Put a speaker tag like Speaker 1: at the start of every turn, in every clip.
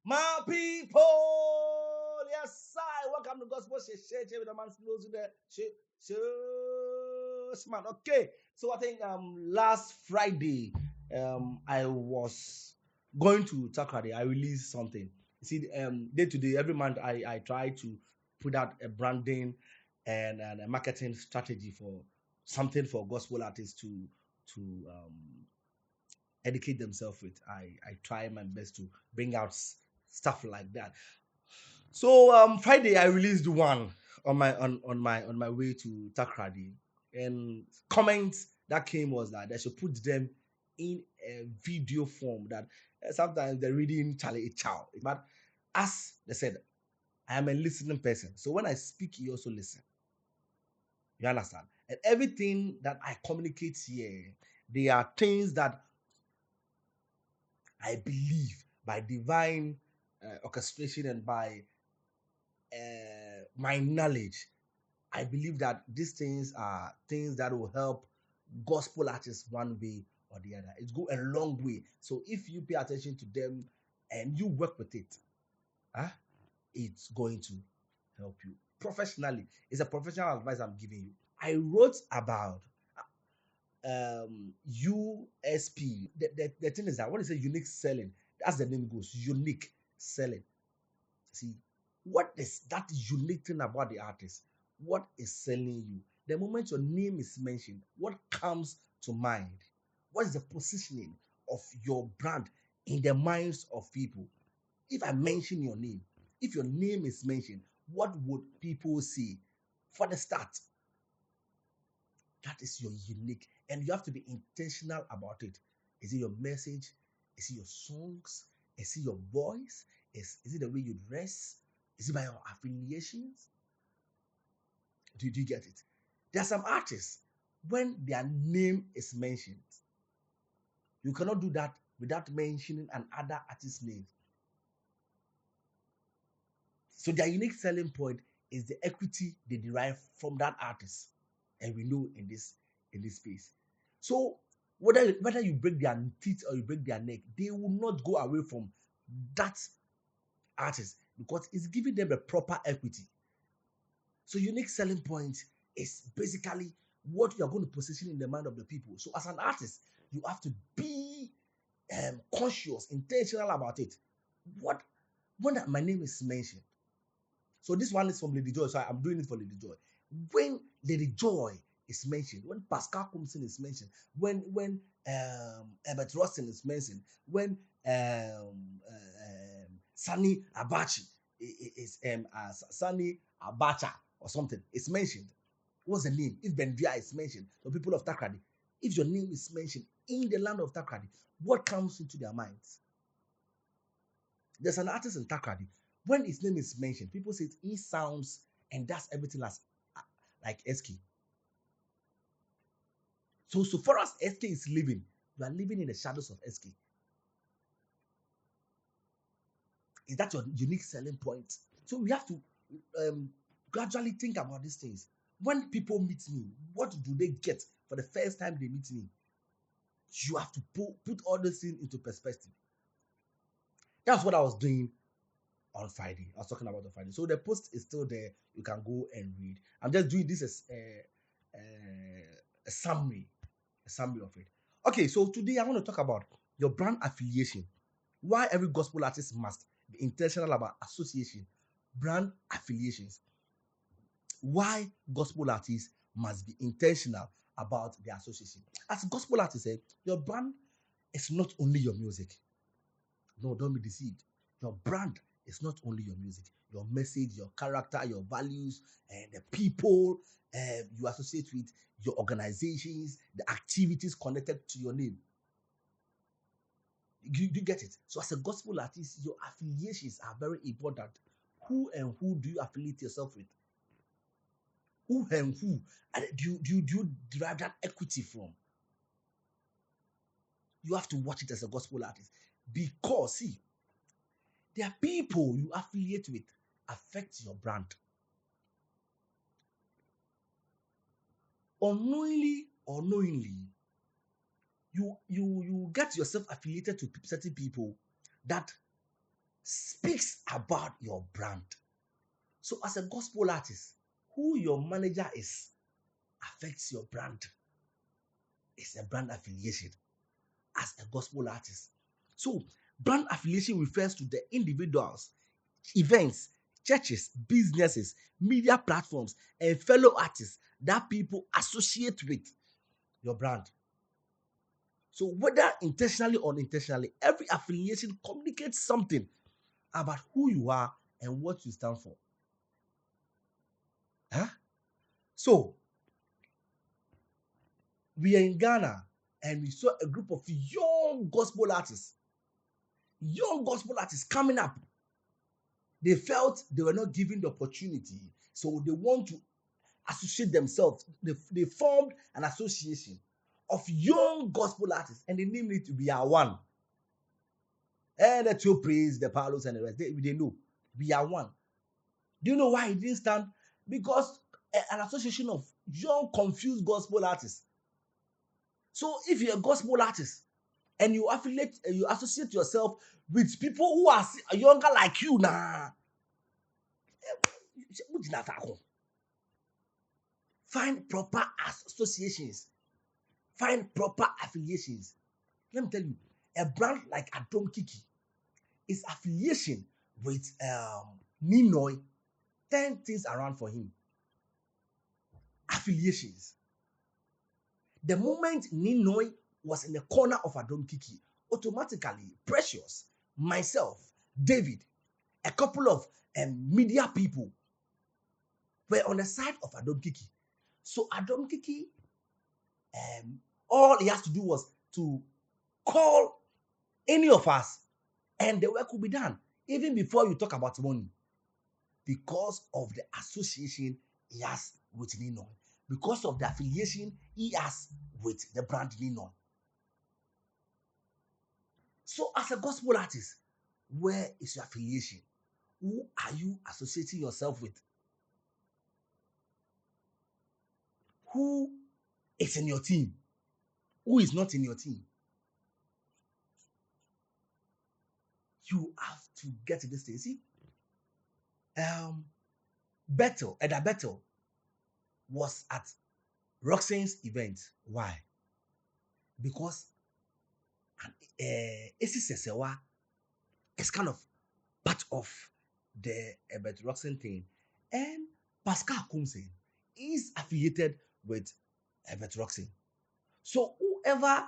Speaker 1: My people, yes, I welcome to Gospel Shishiishi with the man's close to the man. Okay, so I think last Friday I was going to Takrady. I released something. You see, day to day, every month I try to put out a branding and a marketing strategy for something for gospel artists to educate themselves with. I try my best to bring out stuff like that. So Friday I released one on my way to Takrady, and comments that came was that they should put them in a video form that sometimes they're reading Charlie Chow. But as they said, I am a listening person. So when I speak, you also listen. You understand? And everything that I communicate here, they are things that I believe by divine orchestration and by my knowledge. I believe that these things are things that will help gospel artists one way or the other. It's go a long way. So if you pay attention to them and you work with it, huh, it's going to help you professionally. It's a professional advice I'm giving you. I wrote about USP. The thing is that when you say unique selling, as the name goes, unique selling. See, what is that unique thing about the artist? What is selling you? The moment your name is mentioned, what comes to mind? What is the positioning of your brand in the minds of people? If I mention your name, if your name is mentioned, what would people say? For the start, that is your unique, and you have to be intentional about it. Is it your message? Is it your songs? Is it your voice? Is it the way you dress? Is it by your affiliations? Do you get it? There are some artists, when their name is mentioned, you cannot do that without mentioning another artist's name. So their unique selling point is the equity they derive from that artist, and we know in this space. So whether you break their teeth or you break their neck, they will not go away from that artist because it's giving them a proper equity. So unique selling point is basically what you are going to position in the mind of the people. So as an artist, you have to be conscious, intentional about it. What when my name is mentioned. So this one is from Lady Joy. So I'm doing it for Lady Joy. When Lady Joy is mentioned, when Pascal Kumsin is mentioned, when Ebert Rustin is mentioned, when Sani Abachi is Sani Abacha or something is mentioned. What's the name? If Bendria is mentioned, the people of Takrady, if your name is mentioned in the land of Takrady, what comes into their minds? There's an artist in Takrady. When his name is mentioned, people say he sounds and does everything as like SK. So far as SK is living, you are living in the shadows of SK. Is that your unique selling point? So we have to gradually think about these things. When people meet me, what do they get for the first time they meet me? You have to put all these things into perspective. That's what I was doing on Friday. I was talking about on Friday. So the post is still there. You can go and read. I'm just doing this as a summary of it. Okay, so today I want to talk about your brand affiliation. Why every gospel artist must be intentional about association, brand affiliations. Why gospel artists must be intentional about their association. As gospel artists, your brand is not only your music. No, don't be deceived. Your brand is not only your music, your message, your character, your values, and the people you associate with, your organizations, the activities connected to your name. You get it? So, as a gospel artist, your affiliations are very important. Who and who do you affiliate yourself with? Who and who? And do you derive that equity from? You have to watch it as a gospel artist because, see, there are people you affiliate with affect your brand. Unknowingly or knowingly, you get yourself affiliated to certain people that speaks about your brand. So as a gospel artist, who your manager is affects your brand. It's a brand affiliation as a gospel artist. So brand affiliation refers to the individuals, events, churches, businesses, media platforms, and fellow artists that people associate with your brand. So whether intentionally or unintentionally, every affiliation communicates something about who you are and what you stand for. Huh? So we are in Ghana and we saw a group of young gospel artists coming up. They felt they were not given the opportunity, so they want to associate themselves. They formed an association of young gospel artists, and they named it to be our one. And the two praise, the Palos, and the rest. They know we are one. Do you know why it didn't stand? Because an association of young, confused gospel artists. So if you're a gospel artist and you associate yourself with people who are younger like you, find proper associations, find proper affiliations. Let me tell you, a brand like Adom Kiki is affiliation with Ninoy. 10 things around for him. Affiliations. The moment Ninoy was in the corner of Adom Kiki, automatically Precious, myself, David, a couple of media people were on the side of Adom Kiki. So Adom Kiki, all he has to do was to call any of us and the work will be done, even before you talk about money, because of the association he has with Ninoy, because of the affiliation he has with the brand Ninoy. So as a gospel artist, where is your affiliation? Who are you associating yourself with? Who is in your team? Who is not in your team? You have to get to this thing. See, Eda Bethel was at Roxanne's event. Why? Because Esi Sesewa is kind of part of the Roxanne thing. And Pascal Kumsen is affiliated with Roxanne. So whoever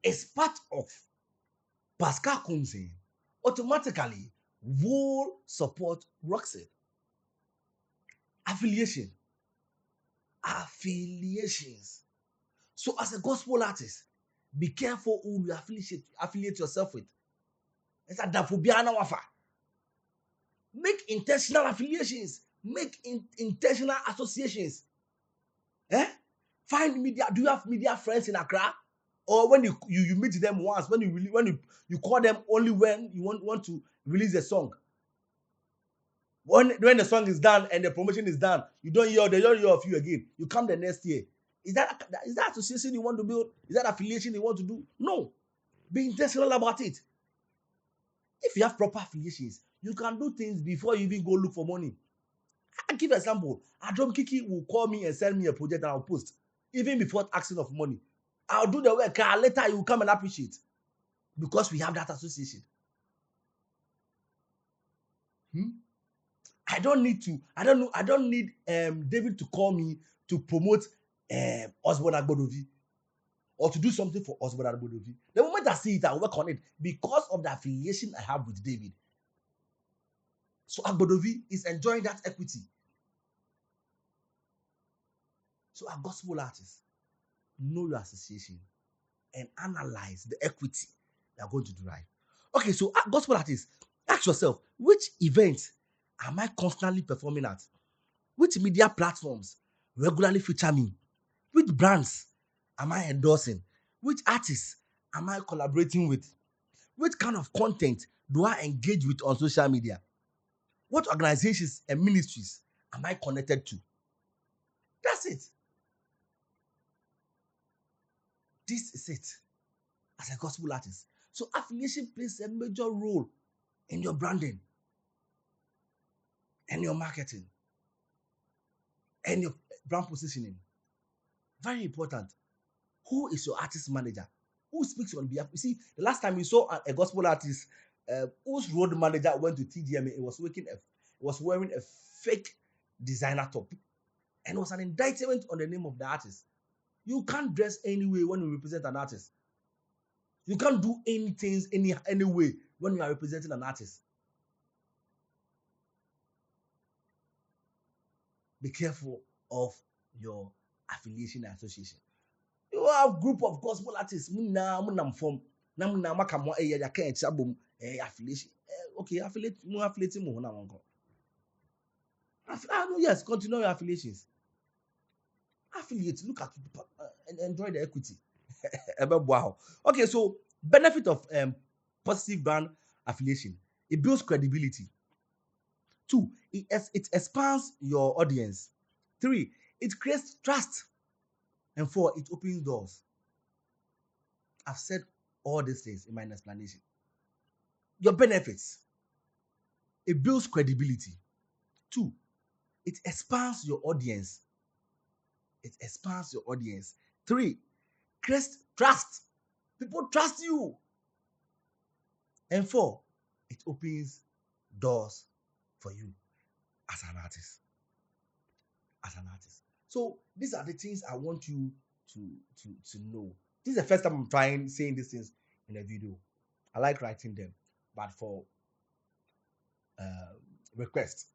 Speaker 1: is part of Pascal Kumsen automatically will support Roxanne. Affiliations. So as a gospel artist, be careful who you affiliate yourself with. It's a dafobiana wafa. Make intentional affiliations. Make intentional associations. Find media. Do you have media friends in Accra? Or when you meet them once, when you call them only when you want to release a song. When the song is done and the promotion is done, they don't hear of you again. You come the next year. Is that association you want to build? Is that affiliation you want to do? No. Be intentional about it. If you have proper affiliations, you can do things before you even go look for money. I'll give an example. Adom Kiki will call me and send me a project and I'll post, even before asking of money. I'll do the work. Later, you will come and appreciate, because we have that association. I don't need David to call me to promote Osborne Agbodovi or to do something for Osborne Agbodovi. The moment I see it, I'll work on it because of the affiliation I have with David. So Agbodovi is enjoying that equity. So a gospel artist, know your association and analyze the equity they are going to derive. Okay, so a gospel artist, ask yourself, which events am I constantly performing at? Which media platforms regularly feature me? Which brands am I endorsing? Which artists am I collaborating with? Which kind of content do I engage with on social media? What organizations and ministries am I connected to? That's it. This is it as a gospel artist. So affiliation plays a major role in your branding and your marketing and your brand positioning. Very important. Who is your artist manager? Who speaks on behalf? You see, the last time we saw a gospel artist whose road manager went to TDMA, it was wearing a fake designer top, and it was an indictment on the name of the artist. You can't dress anyway when you represent an artist. You can't do anything any way when you are representing an artist. Be careful of your affiliation association. You have group of gospel artists. Affiliation. Okay, affiliating mo na wonko. Yes, continue your affiliations. Affiliate, look at and enjoy the equity. Wow. Okay, so benefit of positive brand affiliation. It builds credibility. 2, it expands your audience. 3, it creates trust. And 4, it opens doors. I've said all these things in my explanation. Your benefits. It builds credibility. 2, it expands your audience. It expands your audience. 3, creates trust. People trust you. And 4, it opens doors for you as an artist. So these are the things I want you to know. This is the first time I'm saying these things in a video. I like writing them, but for request,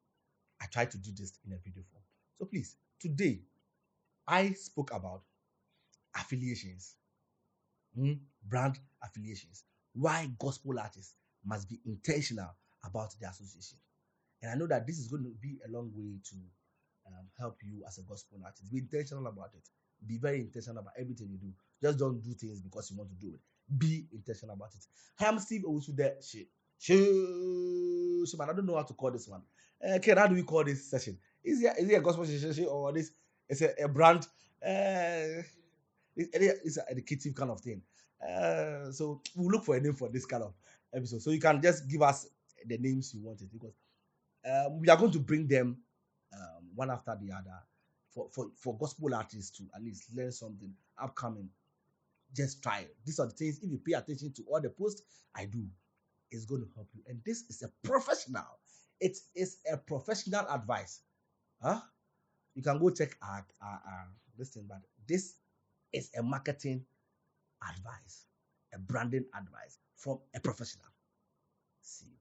Speaker 1: I try to do this in a video form. So please, today I spoke about affiliations, brand affiliations. Why gospel artists must be intentional about their association. And I know that this is going to be a long way to help you as a gospel artist. Be intentional about it. Be very intentional about everything you do. Just don't do things because you want to do it. Be intentional about it. Hi, I'm Steve Owusude. But I don't know how to call this one. Ken, how do we call this session? Is it a gospel session or this? It's a brand. It's an educative kind of thing. So we'll look for a name for this kind of episode. So you can just give us the names you wanted, because we are going to bring them one after the other for gospel artists to at least learn something upcoming. Just try it. These are the things. If you pay attention to all the posts I do, it's going to help you. And this is a professional. It is a professional advice. You can go check our this thing, but this is a marketing advice, a branding advice from a professional. See.